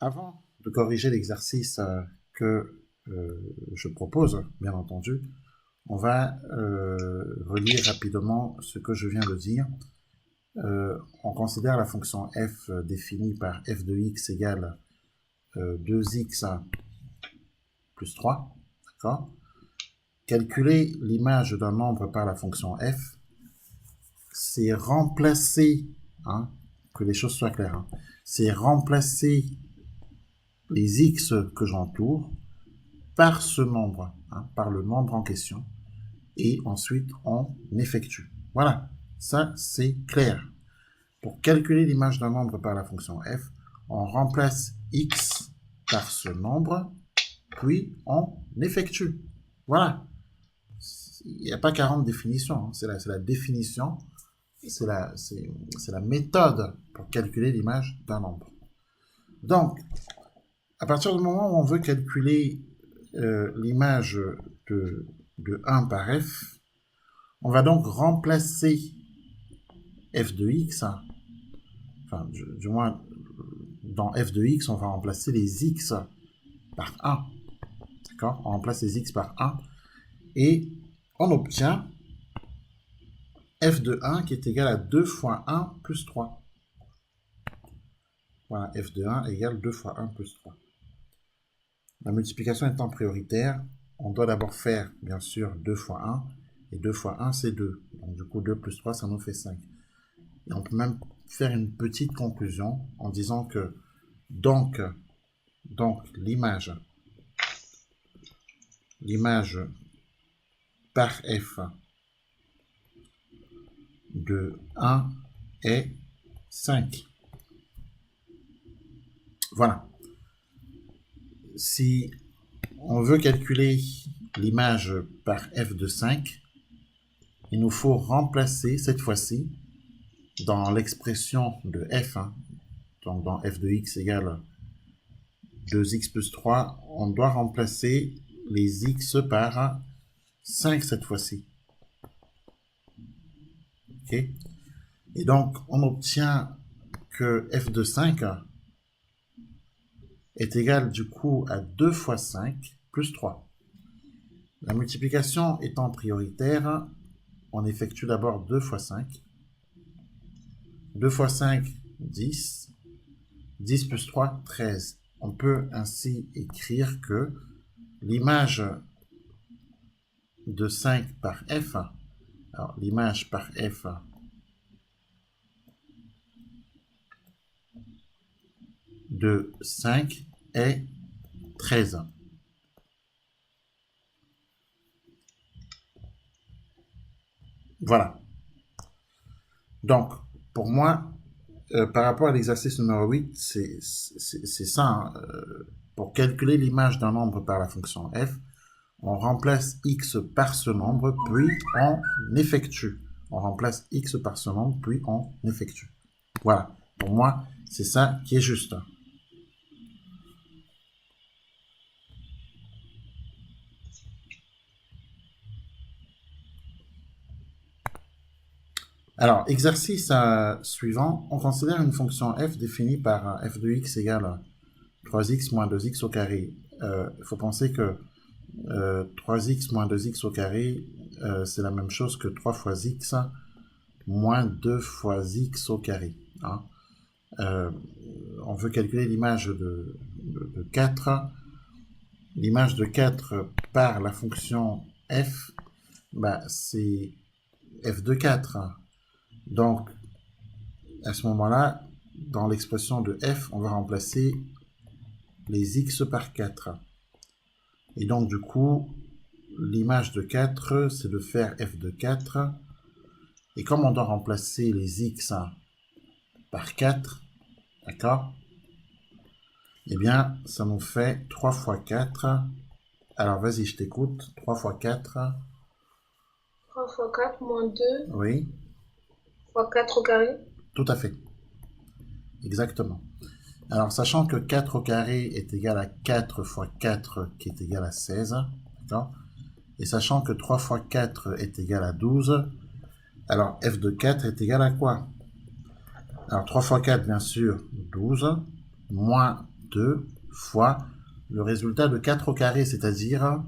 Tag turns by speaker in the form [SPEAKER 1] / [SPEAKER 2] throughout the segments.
[SPEAKER 1] Avant de corriger l'exercice que je propose, bien entendu, on va relire rapidement ce que je viens de dire. On considère la fonction f définie par f de x égale 2x plus 3, d'accord? Calculer l'image d'un nombre par la fonction f, c'est remplacer, que les choses soient claires, c'est remplacer les x que j'entoure par ce nombre, par le nombre en question, et ensuite on effectue. Voilà, ça c'est clair. Pour calculer l'image d'un nombre par la fonction f, on remplace x par ce nombre, puis on effectue. Voilà. Il n'y a pas 40 définitions, c'est la définition, c'est la méthode pour calculer l'image d'un nombre. Donc, à partir du moment où on veut calculer l'image de 1 par f, on va donc remplacer f de x, enfin, du moins, dans f de x, on va remplacer les x par 1. D'accord? On remplace les x par 1 et on obtient f de 1 qui est égal à 2 fois 1 plus 3. Voilà, f de 1 égale 2 fois 1 plus 3. La multiplication étant prioritaire, on doit d'abord faire, bien sûr, 2 fois 1. Et 2 fois 1, c'est 2. Donc, du coup, 2 plus 3, ça nous fait 5. Et on peut même faire une petite conclusion en disant que, donc l'image par f de 1 est 5. Voilà. Si on veut calculer l'image par f de 5, il nous faut remplacer cette fois-ci dans l'expression de f, donc dans f de x égale 2x plus 3, on doit remplacer les x par 5 cette fois-ci. Ok? Et donc, on obtient que f de 5 est égal du coup à 2 fois 5 plus 3. La multiplication étant prioritaire, on effectue d'abord 2 fois 5. 2 fois 5, 10. 10 plus 3, 13. On peut ainsi écrire que l'image de 5 par f, alors l'image par f de 5 est 13. Voilà. Donc, pour moi, par rapport à l'exercice numéro 8, c'est ça. Pour calculer l'image d'un nombre par la fonction f, on remplace x par ce nombre, puis on effectue. On remplace x par ce nombre, puis on effectue. Voilà. Pour moi, c'est ça qui est juste. Alors, exercice suivant, on considère une fonction f définie par f de x égale 3x moins 2x au carré. Il faut penser que 3x moins 2x au carré, c'est la même chose que 3 fois x moins 2 fois x au carré. On veut calculer l'image de 4. L'image de 4 par la fonction f, c'est f de 4. Donc, à ce moment-là, dans l'expression de f, on va remplacer les x par 4. Et donc, du coup, l'image de 4, c'est de faire f de 4. Et comme on doit remplacer les x par 4, d'accord? Eh bien, ça nous fait 3 fois 4. Alors, vas-y, je t'écoute. 3 fois 4.
[SPEAKER 2] 3 fois 4 moins 2
[SPEAKER 1] Oui,
[SPEAKER 2] fois 4 au carré.
[SPEAKER 1] tout à fait. Exactement. Alors, sachant que 4 au carré est égal à 4 fois 4 qui est égal à 16, d'accord? Et sachant que 3 fois 4 est égal à 12, alors f de 4 est égal à quoi? Alors 3 fois 4, bien sûr, 12, moins 2 fois le résultat de 4 au carré, c'est-à-dire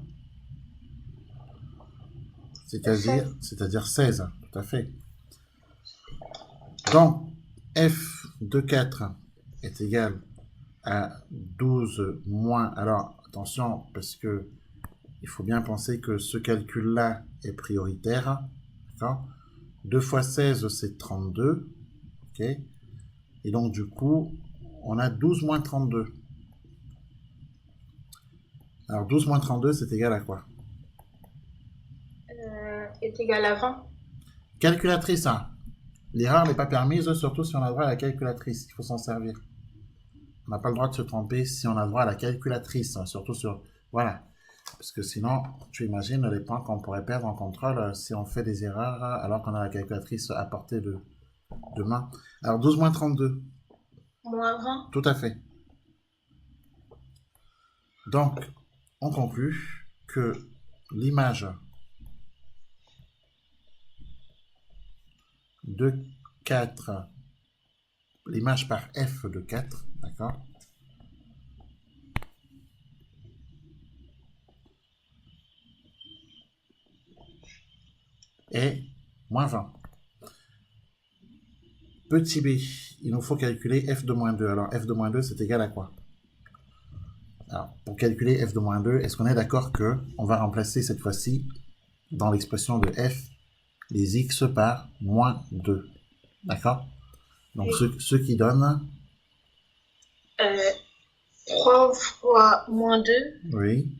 [SPEAKER 1] 16, tout à fait. Donc, f de 4 est égal à 12 moins... Alors, attention, parce que il faut bien penser que ce calcul-là est prioritaire. D'accord ? 2 fois 16, c'est 32. Ok ? Et donc, du coup, on a 12 moins 32. Alors, 12 moins 32, c'est égal à quoi?
[SPEAKER 2] Est égal à 20.
[SPEAKER 1] Calculatrice, hein. L'erreur n'est pas permise, surtout si on a droit à la calculatrice. Il faut s'en servir. On n'a pas le droit de se tromper si on a droit à la calculatrice, hein, surtout sur... Voilà. Parce que sinon, tu imagines les points qu'on pourrait perdre en contrôle si on fait des erreurs alors qu'on a la calculatrice à portée de main. Alors, 12 moins 32.
[SPEAKER 2] Moins 20.
[SPEAKER 1] Tout à fait. Donc, on conclut que l'image de 4, l'image par f de 4, d'accord, est moins 20. Petit b, il nous faut calculer f de moins 2. Alors, f de moins 2, c'est égal à quoi? Alors, pour calculer f de moins 2, est-ce qu'on est d'accord qu'on va remplacer cette fois-ci, dans l'expression de f, les x par moins 2? D'accord? Donc, ce qui donne...
[SPEAKER 2] 3 fois moins 2.
[SPEAKER 1] Oui.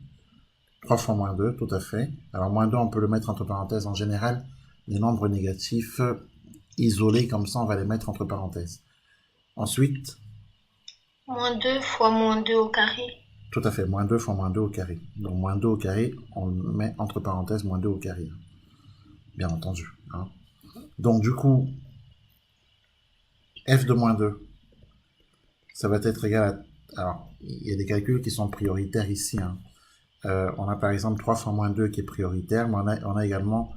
[SPEAKER 1] 3 fois moins 2, tout à fait. Alors, moins 2, on peut le mettre entre parenthèses. En général, les nombres négatifs isolés, comme ça, on va les mettre entre parenthèses. Ensuite...
[SPEAKER 2] Moins 2 fois moins 2 au carré.
[SPEAKER 1] Tout à fait, moins 2 fois moins 2 au carré. Donc, moins 2 au carré, on le met entre parenthèses, moins 2 au carré. Bien entendu. Hein. Donc, du coup, f de moins 2, ça va être égal à... Alors, il y a des calculs qui sont prioritaires ici. Hein. On a par exemple 3 fois moins 2 qui est prioritaire, mais on a également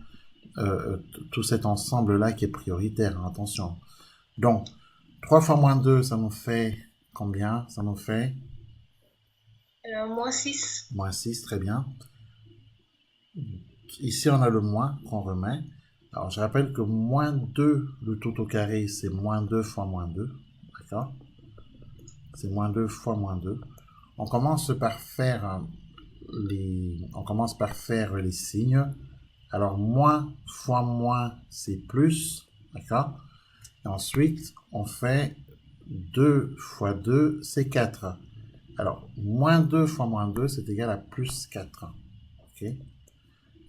[SPEAKER 1] tout cet ensemble-là qui est prioritaire. Hein, attention. Donc, 3 fois moins 2, ça nous fait combien? Ça nous fait...
[SPEAKER 2] Moins 6.
[SPEAKER 1] Moins 6, très bien. Ici, on a le moins qu'on remet. Alors, je rappelle que moins 2, le tout au carré, c'est moins 2 fois moins 2. D'accord? C'est moins 2 fois moins 2. On commence par faire les signes. Alors, moins fois moins, c'est plus. D'accord? Et ensuite, on fait 2 fois 2, c'est 4. Alors, moins 2 fois moins 2, c'est égal à plus 4. Ok?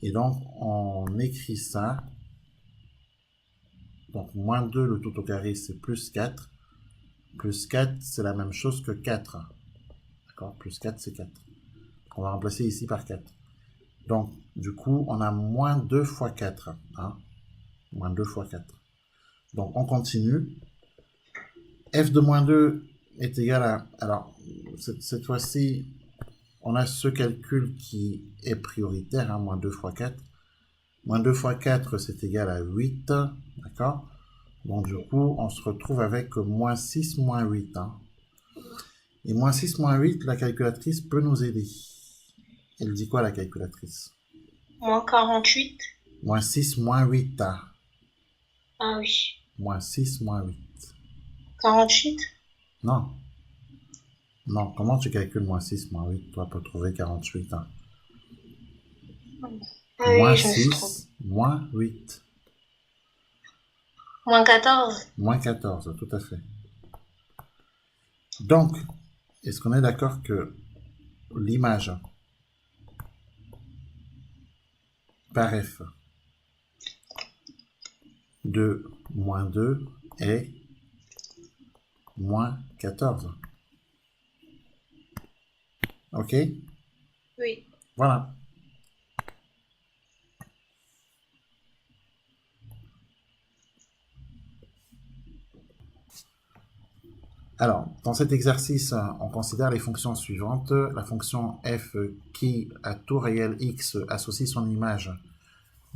[SPEAKER 1] Et donc, on écrit ça. Donc, moins 2, le tout au carré, c'est plus 4. Plus 4, c'est la même chose que 4. D'accord? Plus 4, c'est 4. On va remplacer ici par 4. Donc, du coup, on a moins 2 fois 4. Hein? Moins 2 fois 4. Donc, on continue. F de moins 2 est égal à... Alors, cette fois-ci, on a ce calcul qui est prioritaire, hein, moins 2 fois 4. Moins 2 fois 4, c'est égal à 8. D'accord? Donc, du coup, on se retrouve avec moins 6 moins 8. Hein. Et moins 6 moins 8, la calculatrice peut nous aider. Elle dit quoi, la calculatrice?
[SPEAKER 2] Moins 48.
[SPEAKER 1] Moins 6 moins 8. Hein.
[SPEAKER 2] Ah oui.
[SPEAKER 1] Moins 6 moins 8.
[SPEAKER 2] 48.
[SPEAKER 1] Non. Non, comment tu calcules moins 6 moins 8, toi, pour trouver 48? Hein.
[SPEAKER 2] Ah
[SPEAKER 1] moins
[SPEAKER 2] oui,
[SPEAKER 1] 6 moins 8.
[SPEAKER 2] Moins 14.
[SPEAKER 1] Moins 14, tout à fait. Donc, est-ce qu'on est d'accord que l'image par f de moins 2 est moins 14? Ok?
[SPEAKER 2] Oui.
[SPEAKER 1] Voilà. Alors, dans cet exercice, on considère les fonctions suivantes. La fonction f qui, à tout réel x, associe son image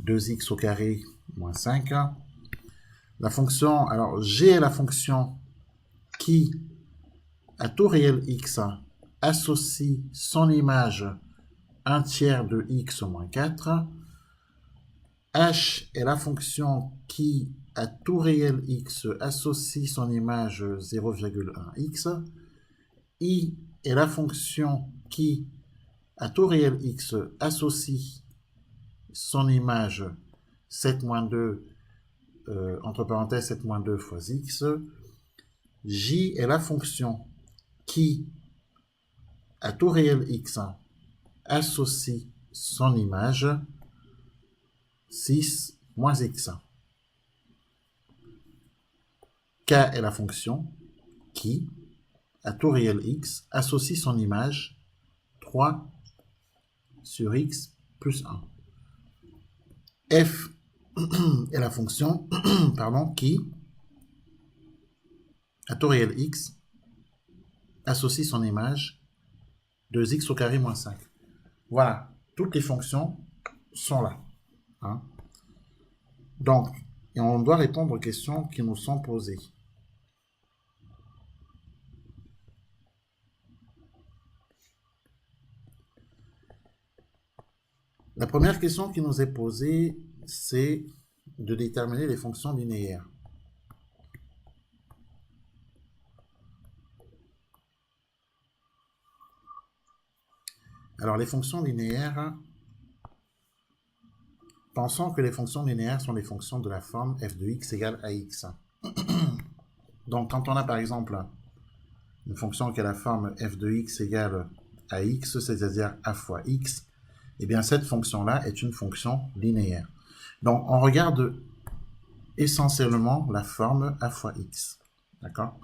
[SPEAKER 1] 2x au carré moins 5. La fonction, alors g est la fonction qui à tout réel x associe son image 1 tiers de x moins 4, h est la fonction qui, à tout réel x, associe son image 0,1x, i est la fonction qui, à tout réel x, associe son image 7 moins 2, entre parenthèses 7 moins 2 fois x, j est la fonction qui, à tout réel x, associe son image 6 moins x. K est la fonction qui, à tout réel x, associe son image 3 sur x plus 1. F est la fonction qui, à tout réel x, associe son image 2x au carré moins 5. Voilà, toutes les fonctions sont là. Hein? Donc, et on doit répondre aux questions qui nous sont posées. La première question qui nous est posée, c'est de déterminer les fonctions linéaires. Alors, les fonctions linéaires, pensons que les fonctions linéaires sont les fonctions de la forme f de x égale à x. Donc, quand on a par exemple une fonction qui a la forme f de x égale à x, c'est-à-dire a fois x, eh bien cette fonction-là est une fonction linéaire. Donc, on regarde essentiellement la forme a fois x. D'accord?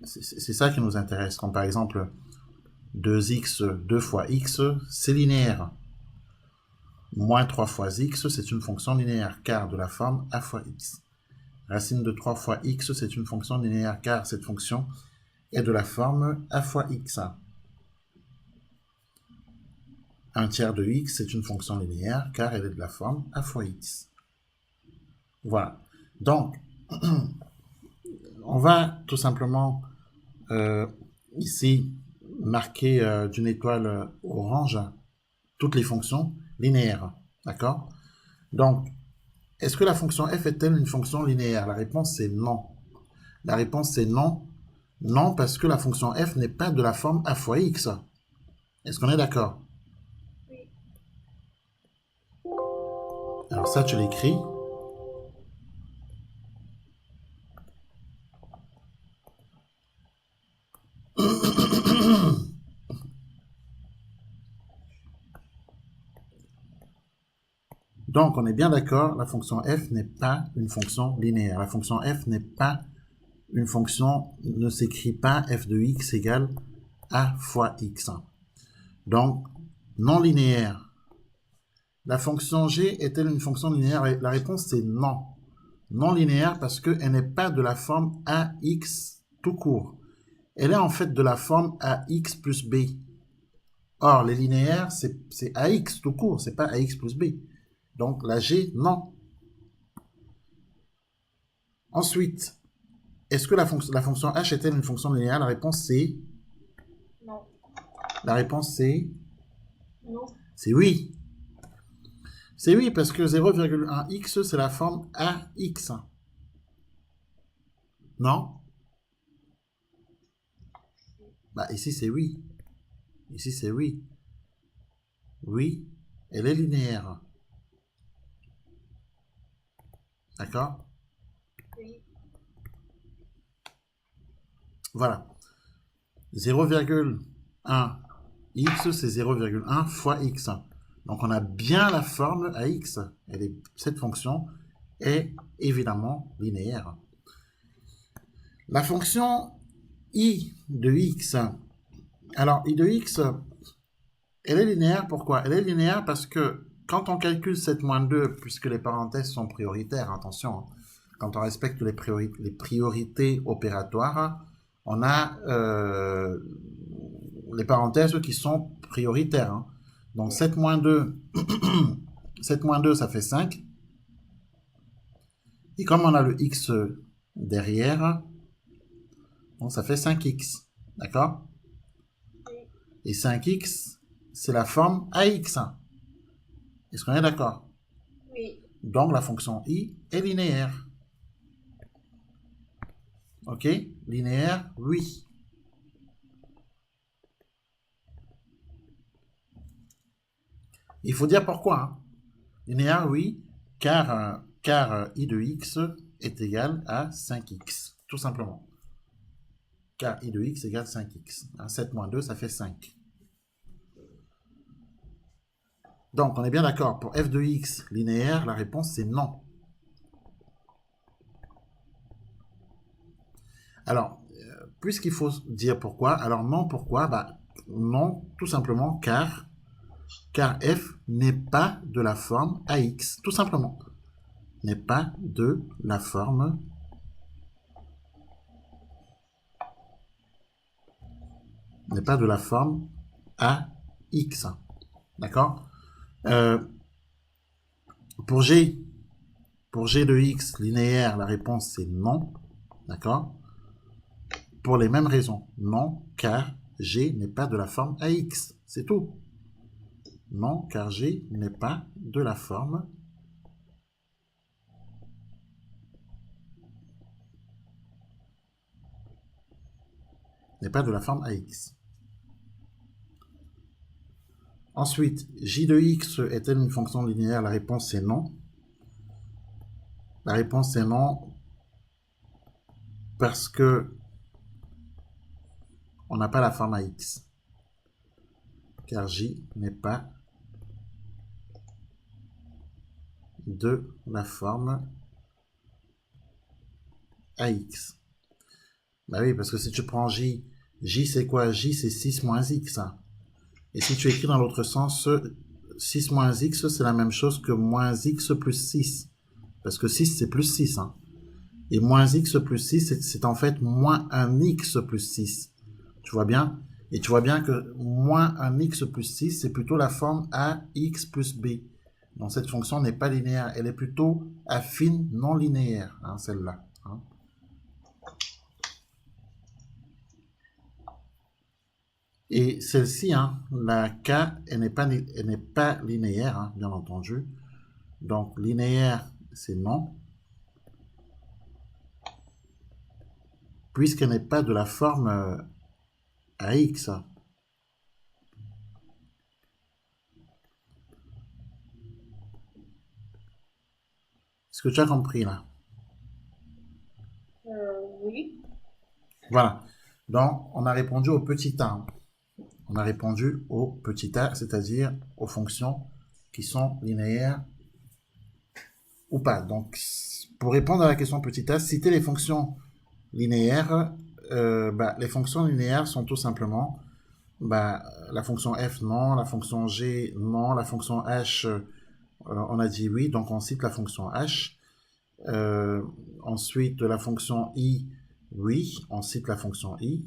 [SPEAKER 1] C'est ça qui nous intéresse. Comme par exemple, 2x, 2 fois x, c'est linéaire. Moins 3 fois x, c'est une fonction linéaire, car de la forme a fois x. Racine de 3 fois x, c'est une fonction linéaire, car cette fonction est de la forme a fois x. 1 tiers de x, c'est une fonction linéaire, car elle est de la forme a fois x. Voilà. Donc, on va tout simplement ici marquer d'une étoile orange toutes les fonctions linéaires. D'accord? Donc, est-ce que la fonction f est-elle une fonction linéaire? La réponse c'est non. La réponse c'est non. Non, parce que la fonction f n'est pas de la forme a fois x. Est-ce qu'on est d'accord?
[SPEAKER 2] Oui.
[SPEAKER 1] Alors ça, tu l'écris. Donc, on est bien d'accord, la fonction f n'est pas une fonction linéaire. La fonction f n'est pas une fonction, ne s'écrit pas f de x égale a fois x. Donc, non linéaire. La fonction g est-elle une fonction linéaire? La réponse c'est non. Non linéaire parce qu'elle n'est pas de la forme ax tout court. Elle est en fait de la forme ax plus b. Or, les linéaires, c'est ax tout court, c'est pas ax plus b. Donc, la g, non. Ensuite, est-ce que la fonction h est-elle une fonction linéaire? La réponse c'est
[SPEAKER 2] Non.
[SPEAKER 1] La réponse c'est
[SPEAKER 2] Non.
[SPEAKER 1] C'est oui. C'est oui parce que 0,1x c'est la forme ax. Non? Bah ici c'est oui. Ici c'est oui. Oui, elle est linéaire. D'accord?
[SPEAKER 2] Oui.
[SPEAKER 1] Voilà. 0,1x c'est 0,1 fois x. Donc on a bien la forme ax. Cette fonction est évidemment linéaire. La fonction i de x. Alors i de x, elle est linéaire, pourquoi? Elle est linéaire parce que quand on calcule 7-2, puisque les parenthèses sont prioritaires, attention, quand on respecte les priorités opératoires, on a les parenthèses qui sont prioritaires. Hein. Donc 7-2, 7-2, ça fait 5. Et comme on a le x derrière, bon, ça fait 5x. D'accord?
[SPEAKER 2] Oui.
[SPEAKER 1] Et 5x, c'est la forme AX. Est-ce qu'on est d'accord?
[SPEAKER 2] Oui.
[SPEAKER 1] Donc la fonction i est linéaire. Ok? Linéaire, oui. Il faut dire pourquoi. Hein. Linéaire, oui, car i de x est égal à 5x, tout simplement. Car i de x égale 5x. 7 moins 2, ça fait 5. Donc, on est bien d'accord. Pour f de x linéaire, la réponse, c'est non. Alors, puisqu'il faut dire pourquoi, alors non, pourquoi? Bah, non, tout simplement car f n'est pas de la forme ax, tout simplement. N'est pas de la forme n'est pas de la forme ax. D'accord? euh, pour g de x linéaire, la réponse c'est non. D'accord? Pour les mêmes raisons. Non, car g n'est pas de la forme ax. C'est tout. Non, car g n'est pas de la forme ax. Ensuite, j de x est-elle une fonction linéaire? La réponse c'est non. La réponse c'est non parce que on n'a pas la forme ax. Car j n'est pas de la forme ax. Bah oui, parce que si tu prends j, j c'est quoi? J c'est 6 moins x. Et si tu écris dans l'autre sens, 6 moins x, c'est la même chose que moins x plus 6. Parce que 6, c'est plus 6. Hein. Et moins x plus 6, c'est en fait moins un x plus 6. Tu vois bien? Et tu vois bien que moins un x plus 6, c'est plutôt la forme ax plus b. Donc cette fonction n'est pas linéaire. Elle est plutôt affine, non linéaire, hein, celle-là. Hein. Et celle-ci, hein, la k, elle n'est pas linéaire, hein, bien entendu. Donc linéaire, c'est non. Puisqu'elle n'est pas de la forme AX. Est-ce que tu as compris là?
[SPEAKER 2] Oui.
[SPEAKER 1] Voilà. Donc, on a répondu au petit a. On a répondu au petit a, c'est-à-dire aux fonctions qui sont linéaires ou pas. Donc, pour répondre à la question petit a, citer les fonctions linéaires. Les fonctions linéaires sont tout simplement la fonction f non, la fonction g non, la fonction h on a dit oui, donc on cite la fonction h. Ensuite, la fonction i, oui, on cite la fonction i.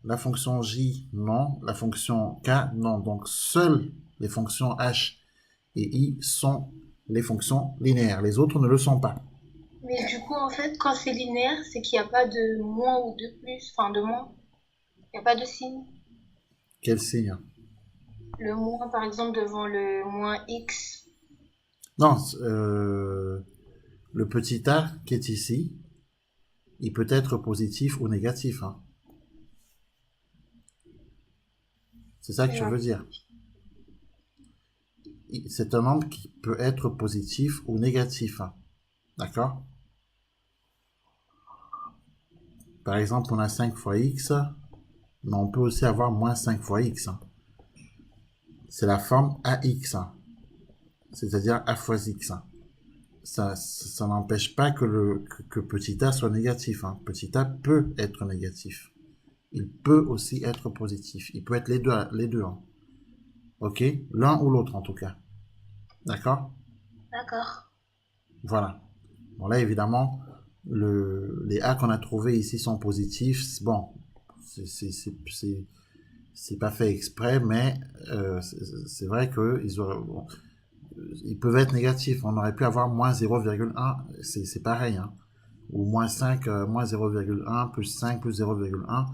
[SPEAKER 1] La fonction j, non. La fonction k, non. Donc, seules les fonctions h et i sont les fonctions linéaires. Les autres ne le sont pas.
[SPEAKER 2] Mais du coup, en fait, quand c'est linéaire, c'est qu'il n'y a pas de moins ou de plus, enfin de moins. Il n'y a pas de signe.
[SPEAKER 1] Quel signe?
[SPEAKER 2] Le moins, par exemple, devant le moins x.
[SPEAKER 1] Non, le petit a qui est ici, il peut être positif ou négatif. Hein. C'est ça que tu
[SPEAKER 2] Ouais.
[SPEAKER 1] veux dire. C'est un nombre qui peut être positif ou négatif. Hein. D'accord? Par exemple, on a 5 fois x, mais on peut aussi avoir moins 5 fois x. Hein. C'est la forme AX, hein. C'est-à-dire a fois x. Hein. Ça n'empêche pas que petit a soit négatif. Hein. Petit a peut être négatif. Il peut aussi être positif. Il peut être les deux. Hein. Ok? L'un ou l'autre en tout cas. D'accord?
[SPEAKER 2] D'accord.
[SPEAKER 1] Voilà. Bon là évidemment, les a qu'on a trouvés ici sont positifs. Bon, c'est pas fait exprès, mais c'est vrai ils peuvent être négatifs. On aurait pu avoir moins 0,1, c'est pareil. Hein. Ou moins 5, moins 0,1, plus 5, plus 0,1.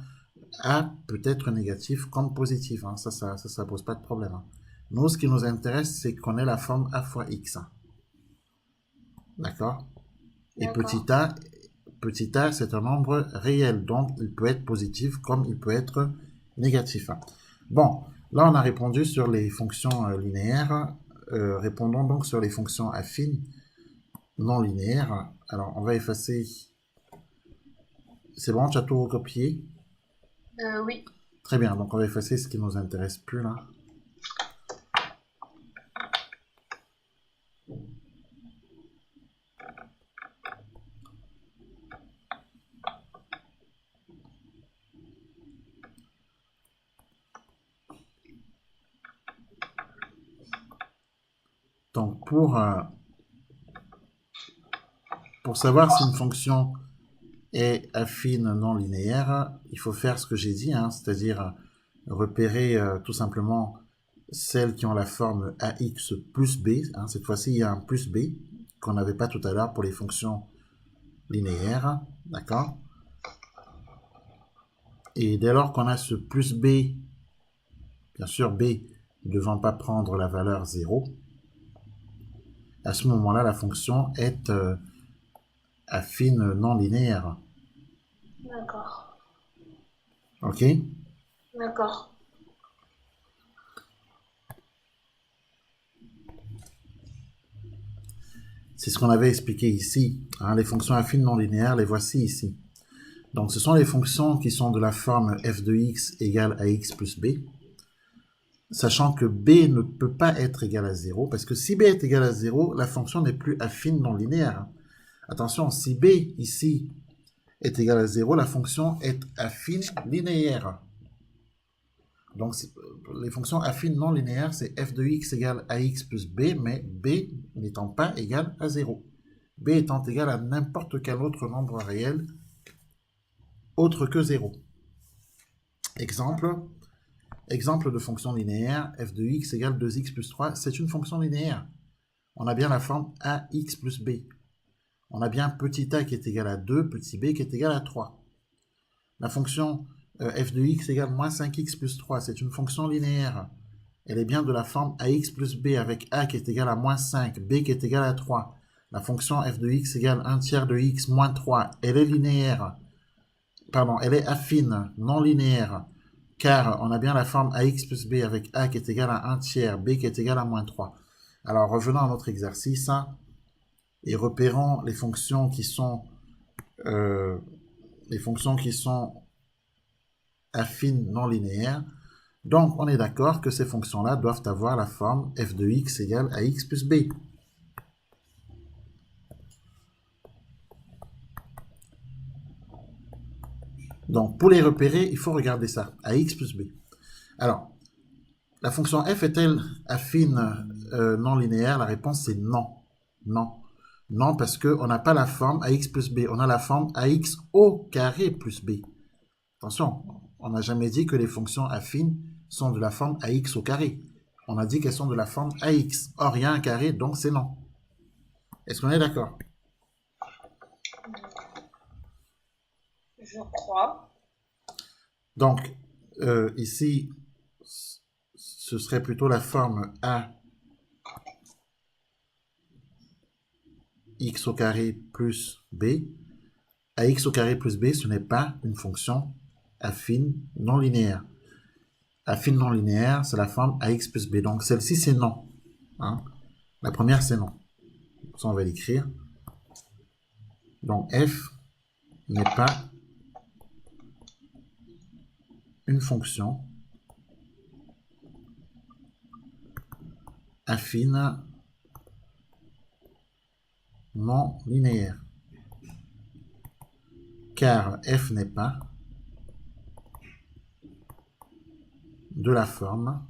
[SPEAKER 1] A peut être négatif comme positif. Hein. Ça pose pas de problème. Hein. Nous, ce qui nous intéresse, c'est qu'on ait la forme A fois X. Hein. D'accord? Et
[SPEAKER 2] D'accord.
[SPEAKER 1] petit a, c'est un nombre réel. Donc, il peut être positif comme il peut être négatif. Hein. Bon, là, on a répondu sur les fonctions linéaires. Répondons donc sur les fonctions affines non linéaires. Alors, on va effacer. C'est bon, tu as tout recopié?
[SPEAKER 2] Oui.
[SPEAKER 1] Très bien, donc on va effacer ce qui ne nous intéresse plus là. Donc pour savoir si une fonction est affine non linéaire, il faut faire ce que j'ai dit, hein, c'est-à-dire repérer tout simplement celles qui ont la forme ax plus b. Hein, cette fois-ci, il y a un plus b qu'on n'avait pas tout à l'heure pour les fonctions linéaires. D'accord? Et dès lors qu'on a ce plus b, bien sûr b ne devant pas prendre la valeur 0, à ce moment-là, la fonction est affine non linéaire.
[SPEAKER 2] D'accord.
[SPEAKER 1] Ok?
[SPEAKER 2] D'accord.
[SPEAKER 1] C'est ce qu'on avait expliqué ici. Hein, les fonctions affines non linéaires, les voici ici. Donc ce sont les fonctions qui sont de la forme f de x égale à x plus b, sachant que b ne peut pas être égal à 0, parce que si b est égal à 0, la fonction n'est plus affine non linéaire. Attention, si b ici est égal à 0, la fonction est affine linéaire. Donc les fonctions affines non linéaires, c'est f de x égale à x plus b, mais b n'étant pas égal à 0. B étant égal à n'importe quel autre nombre réel autre que 0. Exemple de fonction linéaire, f de x égale 2x plus 3, c'est une fonction linéaire. On a bien la forme ax plus b. On a bien petit a qui est égal à 2, petit b qui est égal à 3. La fonction f de x égale moins 5x plus 3, c'est une fonction linéaire. Elle est bien de la forme ax plus b avec a qui est égal à moins 5, b qui est égal à 3. La fonction f de x égale 1 tiers de x moins 3, elle est linéaire. Pardon, elle est affine, non linéaire, car on a bien la forme ax plus b avec a qui est égal à 1 tiers, b qui est égal à moins 3. Alors revenons à notre exercice hein, et repérons les fonctions qui sont affines non linéaires. Donc on est d'accord que ces fonctions-là doivent avoir la forme f de x égale à x plus b. Donc pour les repérer, il faut regarder ça, à x plus b. Alors, la fonction f est-elle affine non linéaire? La réponse c'est non. Non. Non, parce qu'on n'a pas la forme ax plus b, on a la forme ax au carré plus b. Attention, on n'a jamais dit que les fonctions affines sont de la forme ax au carré. On a dit qu'elles sont de la forme ax. Or, il y a un carré, donc c'est non. Est-ce qu'on est d'accord?
[SPEAKER 2] Je crois.
[SPEAKER 1] Donc, ici, ce serait plutôt la forme a x au carré plus b. Ax au carré plus b, ce n'est pas une fonction affine non linéaire. Affine non linéaire, c'est la forme ax plus b. Donc celle-ci, c'est non. Hein? La première, c'est non. Ça, on va l'écrire. Donc f n'est pas une fonction affine non linéaire. Car f n'est pas de la forme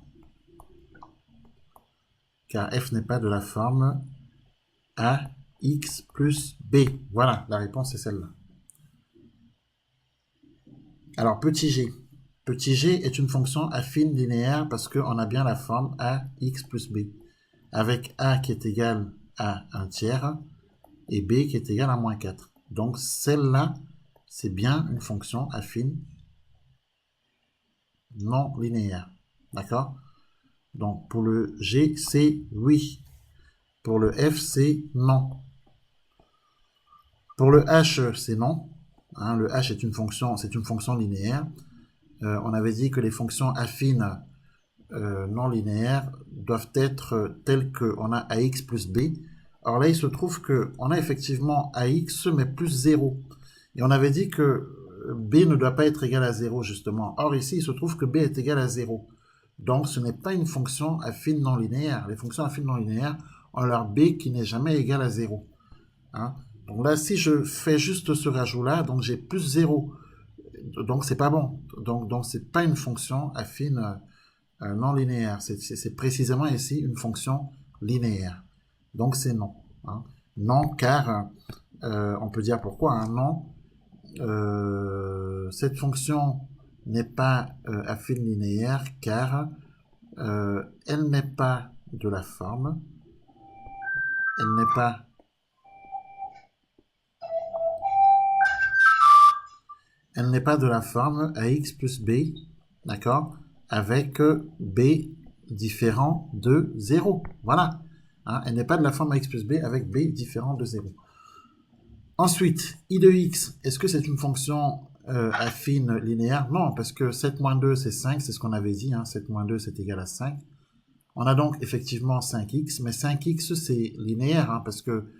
[SPEAKER 1] ax plus b. Voilà, la réponse est celle-là. Alors, petit g. Petit g est une fonction affine linéaire parce qu'on a bien la forme ax plus b, avec a qui est égal à 1 tiers et b qui est égal à moins 4. Donc, celle-là, c'est bien une fonction affine non linéaire. D'accord? Donc, pour le G, c'est oui. Pour le F, c'est non. Pour le H, c'est non. Hein, le H est une fonction linéaire. On avait dit que les fonctions affines non linéaires doivent être telles qu'on a AX plus B. Alors là, il se trouve qu'on a effectivement AX, mais plus 0. Et on avait dit que B ne doit pas être égal à 0, justement. Or, ici, il se trouve que B est égal à 0. Donc, ce n'est pas une fonction affine non linéaire. Les fonctions affines non linéaires ont leur B qui n'est jamais égal à 0. Hein? Donc là, si je fais juste ce rajout-là, donc j'ai plus 0. Donc, c'est pas bon. Donc c'est pas une fonction affine non linéaire. C'est précisément ici une fonction linéaire. Donc, c'est non. Hein? Non, car on peut dire pourquoi. Hein? Non, cette fonction n'est pas affine linéaire car elle n'est pas de la forme, elle n'est pas de la forme ax plus b, d'accord, avec b différent de 0. Voilà. Hein, elle n'est pas de la forme ax plus b avec b différent de 0. Ensuite, i de x, est-ce que c'est une fonction affine linéaire? Non, parce que 7 moins 2, c'est 5, c'est ce qu'on avait dit. Hein, 7 moins 2, c'est égal à 5. On a donc effectivement 5x, mais 5x, c'est linéaire, hein, parce que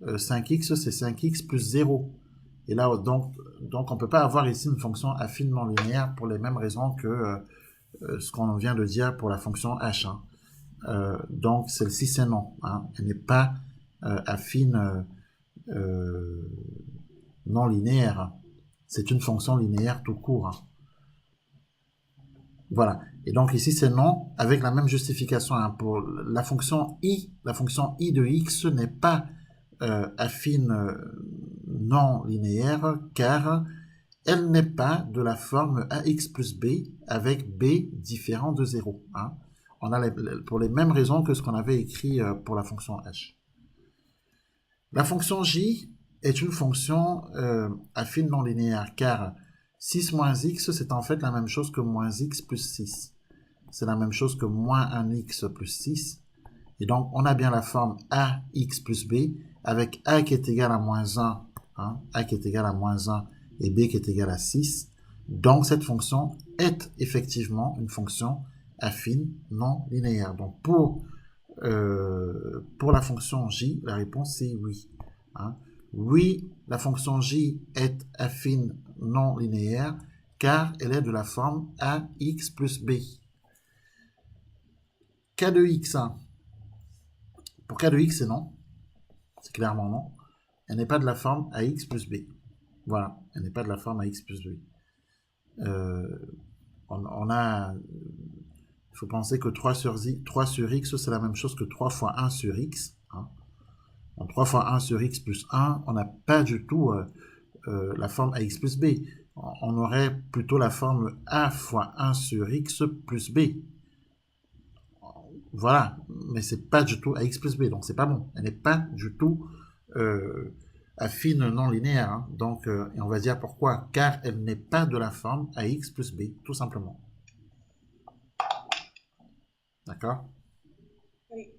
[SPEAKER 1] 5x, c'est 5x plus 0. Et là, donc on ne peut pas avoir ici une fonction affine non linéaire pour les mêmes raisons que ce qu'on vient de dire pour la fonction h. Hein. Donc, celle-ci, c'est non. Hein. Elle n'est pas affine non linéaire. C'est une fonction linéaire tout court. Hein. Voilà. Et donc ici, c'est non avec la même justification. Hein. Pour la fonction i de x n'est pas affine non linéaire car elle n'est pas de la forme ax plus b avec b différent de 0. Hein. On a pour les mêmes raisons que ce qu'on avait écrit pour la fonction h. La fonction j est une fonction affine non linéaire car 6 moins x, c'est en fait la même chose que moins x plus 6. C'est la même chose que moins 1x plus 6. Et donc, on a bien la forme ax plus b avec a qui est égal à moins 1, hein, a qui est égal à moins 1 et b qui est égal à 6. Donc, cette fonction est effectivement une fonction affine non linéaire. Donc, pour la fonction j, la réponse c'est oui. Hein. Oui, la fonction j est affine non linéaire car elle est de la forme ax plus b. K de x, hein. Pour K de x, c'est non. C'est clairement non. Elle n'est pas de la forme ax plus b. Voilà, elle n'est pas de la forme ax plus b. Il faut penser que 3 sur x, c'est la même chose que 3 fois 1 sur x. Hein. Donc 3 fois 1 sur x plus 1, on n'a pas du tout la forme ax plus b. On aurait plutôt la forme a fois 1 sur x plus b. Voilà, mais c'est pas du tout ax plus b, donc c'est pas bon. Elle n'est pas du tout affine non linéaire. Hein. Donc, et on va dire pourquoi. Car elle n'est pas de la forme ax plus b, tout simplement. D'accord?
[SPEAKER 2] Oui.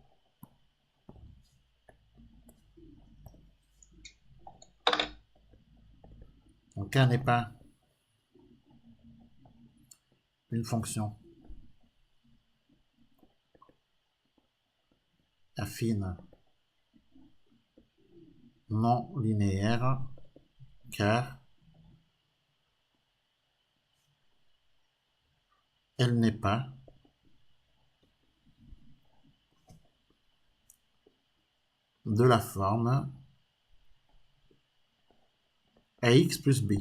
[SPEAKER 1] Donc, K n'est pas une fonction affine non linéaire, car elle n'est pas de la forme ax plus b.